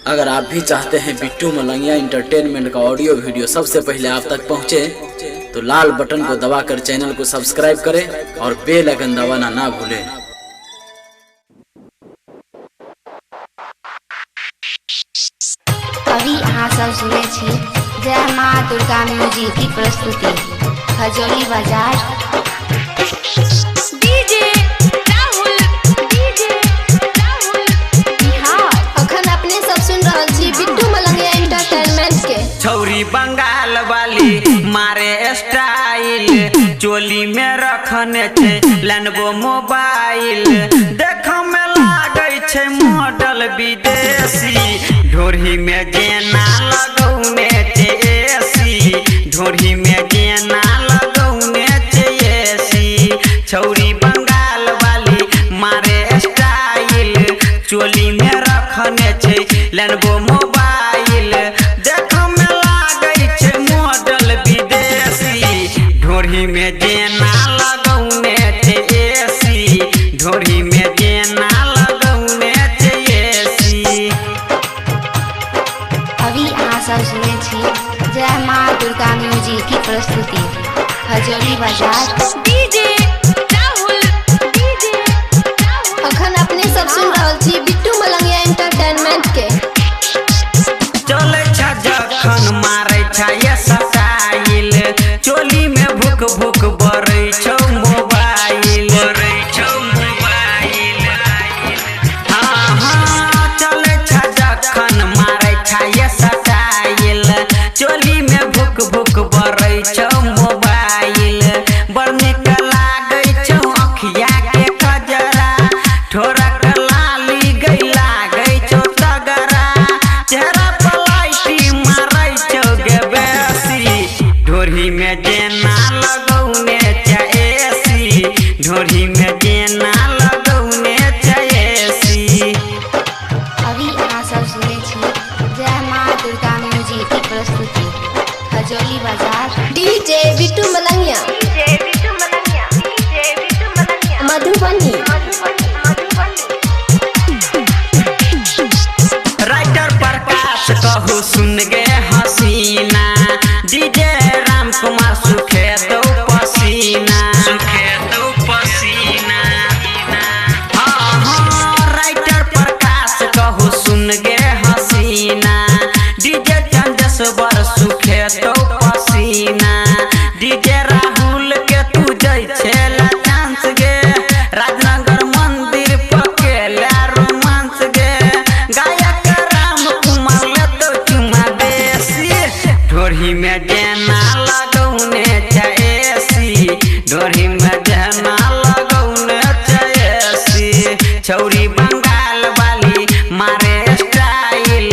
अगर आप भी चाहते हैं बिट्टू मलंगिया इंटरटेनमेंट का ऑडियो वीडियो सबसे पहले आप तक पहुंचे, तो लाल बटन को दबाकर चैनल को सब्सक्राइब करें और बेल आइकन दबाना ना भूलें। अभी अहाँ सब सुने छी जय माँ दुर्गा म्यूजिक की प्रस्तुति खजोली बाजार। डीजे राहुल बिहार अखन अपने सब सुन रहल छी बिट्टू मलंगिया एंटरटेनमेंट के। छौरी बंगाल वाली मारे स्टाइल, चोली में रखने छे लेनवो मोबाइल, देख में लागे छे मॉडल विदेशी, ढोरी में जेना लगौने छे एसी, ढोरी में जेना लगौने छे एसी। छौरी बंगाल वाली मारे स्टाइल, चोली में रखने छे लेनवो मोबाइल, देख में लागे छे मॉडल विदेशी, ढोरी में जेना लगौने छे एसी, ढोरी में जेना लगौने छे एसी। अभी अहाँ सब सुने छी जय माँ दुर्गा म्यूजिक की प्रस्तुति खजोली बाजार। डीजे राहुल अखन अपने सब सुन रहल छी बिट्टू मलंगिया एंटरटेनमेंट के। चले छा जखन मारे छा ये स्टाइल, चोली में भुक भुक बरै छौ मोबाइल, हाँ हाँ चले छा जखन मारे छा ये स्टाइल, चोली में भुक भुक बरै छौ मोबाइल, बड़ नीक लागै छौ अखिया के कजरा, ठोरक लाली गई लागै छौ तगरा, चेहरा पर लाइटी मारै छौ गे बेसी, ढोरी में जेना लगौने छे एसी, ढोरी में जेना लगौने छे एसी। अभी अहाँ सब सुने छी जय माँ दुर्गा म्यूजिक की प्रस्तुति खजोली बाजार। डीजे बिट्टू मलंगिया मधुबनी। राइटर प्रकाश कहू सुन गे हसीना, डीजे राम कुमार सुखे दो पसीना, हाँ हाँ राइटर प्रकाश कहू सुन गे हसीना, डीजे चंदेश्वर सुखे दो पसीना, डीजे राहुल के तू जै छेला चांस गे, राजनगर मंदिर पकेला रोमांस गे, गायक राम कुमार ले तो चुमा बेसी, ढोरी में जेना लगौने छे एसी, ढोरी में जेना लगौने छे एसी। छौरी बंगाल वाली मारे स्टाइल,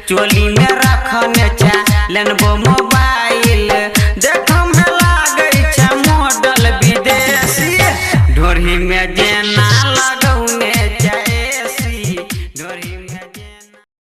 चोली में रखने छे लेनवो मोबाइल,